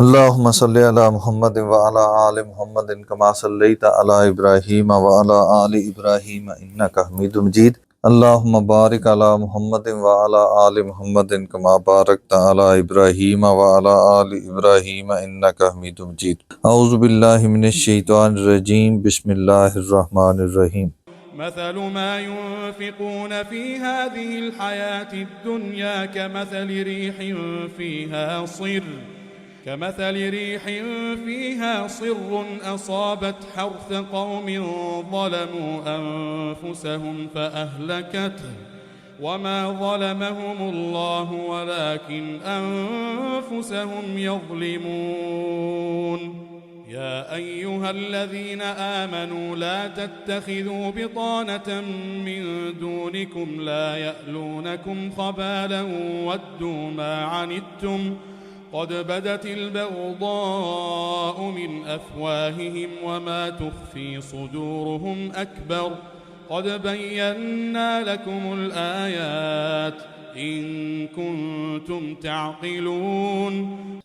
اللہم صلی علی محمد وعلی آل محمد کما صلیت علی ابراہیم وعلی آل ابراہیم انک حمید مجید۔ اللہم بارک علی محمد وعلی آل محمد کما بارکت علی ابراہیم وعلی آل ابراہیم انک حمید مجید۔ اعوذ باللہ من الشیطان الرجیم، بسم اللہ الرحمن الرحیم۔ مثل ما ينفقون في هذه الحياة الدنيا كمثل ريح فيها صر أصابت حرث قوم ظلموا أنفسهم فأهلكته وما ظلمهم الله ولكن أنفسهم يظلمون يا أيها الذين آمنوا لا تتخذوا بطانة من دونكم لا يألونكم خبالا ودوا ما عنتم قد بدت البغضاء من أفواههم وما تخفي صدورهم أكبر قد بينا لكم الآيات إن كنتم تعقلون۔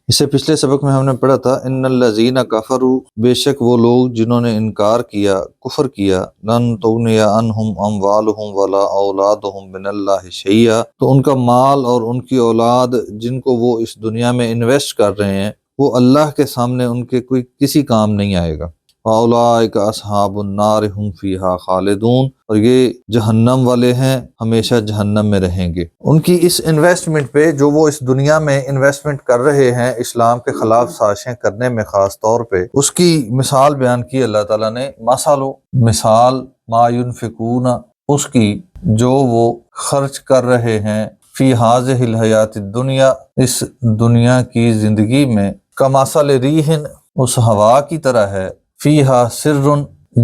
اس سے پچھلے سبق میں ہم نے پڑھا تھا ان الذین کفروا، بے شک وہ لوگ جنہوں نے انکار کیا، کفر کیا، لن تغنی عنہم اموالہم ولا اولادہم من اللہ شیئا، تو ان کا مال اور ان کی اولاد جن کو وہ اس دنیا میں انویسٹ کر رہے ہیں وہ اللہ کے سامنے ان کے کوئی کسی کام نہیں آئے گا۔ اولئک اصحاب النار ھم فیہا خالدون، اور یہ جہنم والے ہیں، ہمیشہ جہنم میں رہیں گے۔ ان کی اس انویسٹمنٹ پہ جو وہ اس دنیا میں انویسٹمنٹ کر رہے ہیں اسلام کے خلاف سازشیں کرنے میں، خاص طور پہ اس کی مثال بیان کی اللہ تعالیٰ نے۔ مثال ما ینفقون، اس کی جو وہ خرچ کر رہے ہیں، فی ہذہ الحیات الدنیا، اس دنیا کی زندگی میں، کمثل ریح، اس ہوا کی طرح ہے، فیہا سر،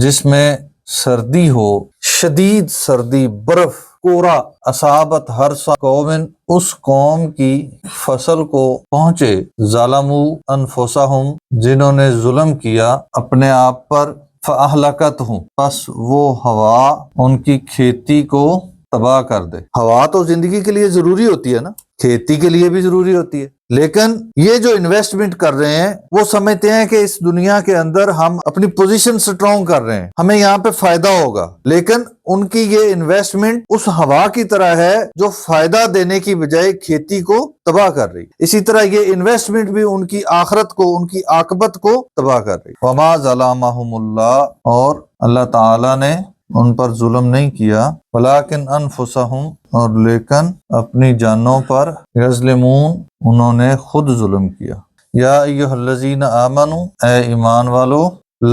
جس میں سردی ہو، شدید سردی، برف، کورا، اصابت حرث قوم، اس قوم کی فصل کو پہنچے، ظلموا انفسہم، جنہوں نے ظلم کیا اپنے آپ پر، فاہلکتہم، پس وہ ہوا ان کی کھیتی کو تباہ کر دے۔ ہوا تو زندگی کے لیے ضروری ہوتی ہے نا، کھیتی کے لیے بھی ضروری ہوتی ہے، لیکن یہ جو انویسٹمنٹ کر رہے ہیں وہ سمجھتے ہیں کہ اس دنیا کے اندر ہم اپنی پوزیشن سٹرونگ کر رہے ہیں، ہمیں یہاں پہ فائدہ ہوگا، لیکن ان کی یہ انویسٹمنٹ اس ہوا کی طرح ہے جو فائدہ دینے کی بجائے کھیتی کو تباہ کر رہی۔ اسی طرح یہ انویسٹمنٹ بھی ان کی آخرت کو، ان کی عاقبت کو تباہ کر رہی۔ وما ظلمهم اللہ، اور اللہ تعالی نے ان پر ظلم نہیں کیا، ولیکن انفسہم، اور لیکن اپنی جانوں پر، یظلمون، انہوں نے خود ظلم کیا۔ یا ایہا الذین آمنوا، اے ایمان والو،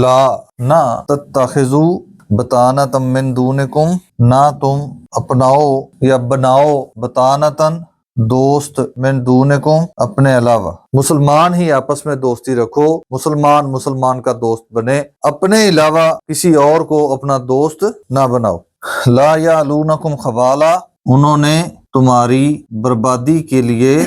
لا، نہ، تتخذوا بطانۃ من دونکم، نہ تم اپناؤ یا بناؤ، بطانۃ، دوست، من دونکم، اپنے علاوہ، مسلمان ہی آپس میں دوستی رکھو، مسلمان کا دوست بنے، اپنے علاوہ کسی اور کو اپنا دوست نہ بناؤ۔ لا یعلونکم خبالا، انہوں نے تمہاری بربادی کے لیے،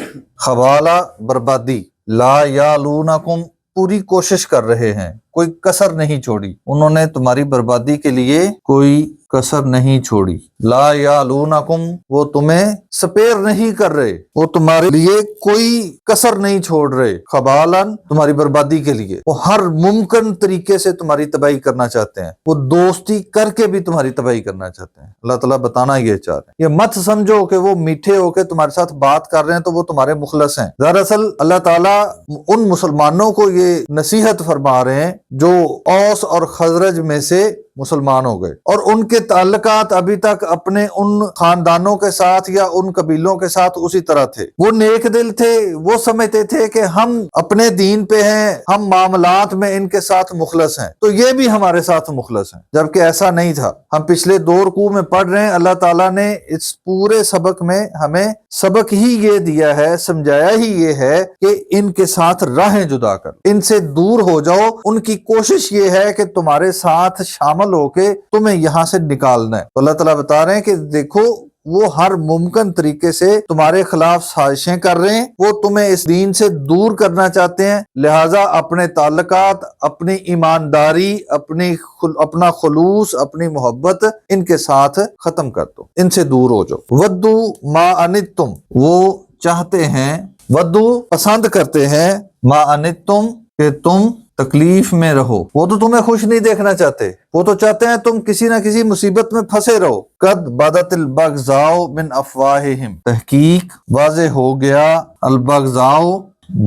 خبالہ بربادی، لا یعلونکم، پوری کوشش کر رہے ہیں، کوئی کسر نہیں چھوڑی، انہوں نے تمہاری بربادی کے لیے کوئی کسر نہیں چھوڑی۔ لا یعلونکم، وہ تمہیں سپیر نہیں کر رہے، وہ تمہارے لیے کوئی کسر نہیں چھوڑ رہے، خبالن، تمہاری بربادی کے لیے، وہ ہر ممکن طریقے سے تمہاری تباہی کرنا چاہتے ہیں، وہ دوستی کر کے بھی تمہاری تباہی کرنا چاہتے ہیں۔ اللہ تعالیٰ بتانا یہ چاہ رہے ہیں، یہ مت سمجھو کہ وہ میٹھے ہو کے تمہارے ساتھ بات کر رہے ہیں تو وہ تمہارے مخلص ہیں۔ دراصل اللہ تعالیٰ ان مسلمانوں کو یہ نصیحت فرما رہے ہیں جو اوس اور خزرج میں سے مسلمان ہو گئے، اور ان کے تعلقات ابھی تک اپنے ان خاندانوں کے ساتھ یا ان قبیلوں کے ساتھ اسی طرح تھے۔ وہ نیک دل تھے، وہ سمجھتے تھے کہ ہم اپنے دین پہ ہیں، ہم معاملات میں ان کے ساتھ مخلص ہیں تو یہ بھی ہمارے ساتھ مخلص ہیں، جبکہ ایسا نہیں تھا۔ ہم پچھلے 2 رکوع میں پڑھ رہے ہیں، اللہ تعالیٰ نے اس پورے سبق میں ہمیں سبق ہی یہ دیا ہے، سمجھایا ہی یہ ہے کہ ان کے ساتھ راہیں جدا کر، ان سے دور ہو جاؤ۔ ان کی کوشش یہ ہے کہ تمہارے ساتھ شامل ہو کے تمہیں یہاں سے نکالنا ہے۔ تو اللہ تعالیٰ بتا رہے ہیں کہ دیکھو، وہ ہر ممکن طریقے سے تمہارے خلاف سازشیں کر رہے ہیں، وہ تمہیں اس دین سے دور کرنا چاہتے ہیں، لہٰذا اپنے تعلقات، اپنی ایمانداری، اپنا خلوص، اپنی محبت ان کے ساتھ ختم کر دو، ان سے دور ہو جاؤ۔ ودو ما عنتم، وہ چاہتے ہیں، ودو پسند کرتے ہیں، ما انتم کہ تم تکلیف میں رہو، وہ تو تمہیں خوش نہیں دیکھنا چاہتے، وہ تو چاہتے ہیں تم کسی نہ کسی مصیبت میں پھنسے رہو۔ قد بدت البغضاء من افواہہم، تحقیق واضح ہو گیا، البغضاء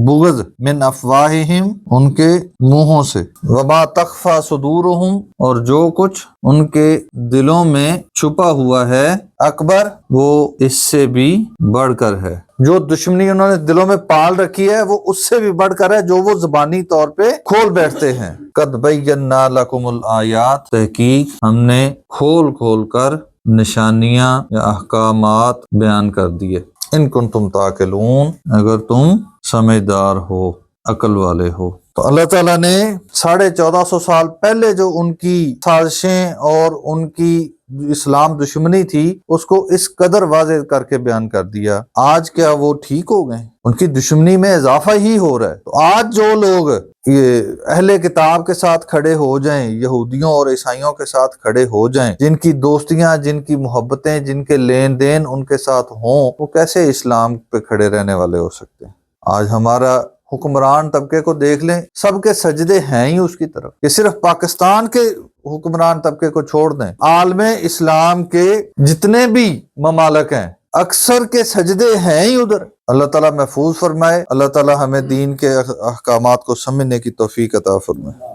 بغض، من افواہہم ان کے منہوں سے، وما تخفی صدورہم اور جو کچھ ان کے دلوں میں چھپا ہوا ہے، اکبر وہ اس سے بھی بڑھ کر ہے، جو دشمنی انہوں نے دلوں میں پال رکھی ہے وہ اس سے بھی بڑھ کر ہے جو وہ زبانی طور پہ کھول بیٹھتے ہیں۔ قد بینا لکم الآیات، تحقیق ہم نے کھول کھول کر نشانیاں یا احکامات بیان کر دیے، ان کنتم تعقلون اگر تم سمجھدار ہو، عقل والے ہو۔ تو اللہ تعالیٰ نے 1450 سال پہلے جو ان کی سازشیں اور ان کی اسلام دشمنی تھی اس کو اس قدر واضح کر کے بیان کر دیا۔ آج کیا وہ ٹھیک ہو گئے؟ ان کی دشمنی میں اضافہ ہی ہو رہا ہے۔ تو آج جو لوگ یہ اہل کتاب کے ساتھ کھڑے ہو جائیں، یہودیوں اور عیسائیوں کے ساتھ کھڑے ہو جائیں، جن کی دوستیاں، جن کی محبتیں، جن کے لین دین ان کے ساتھ ہوں، وہ کیسے اسلام پہ کھڑے رہنے والے ہو سکتے ہیں؟ آج ہمارا حکمران طبقے کو دیکھ لیں، سب کے سجدے ہیں ہی اس کی طرف، کہ صرف پاکستان کے حکمران طبقے کو چھوڑ دیں، عالم اسلام کے جتنے بھی ممالک ہیں اکثر کے سجدے ہیں ہی ادھر۔ اللہ تعالیٰ محفوظ فرمائے، اللہ تعالیٰ ہمیں دین کے احکامات کو سمجھنے کی توفیق عطا فرمائے۔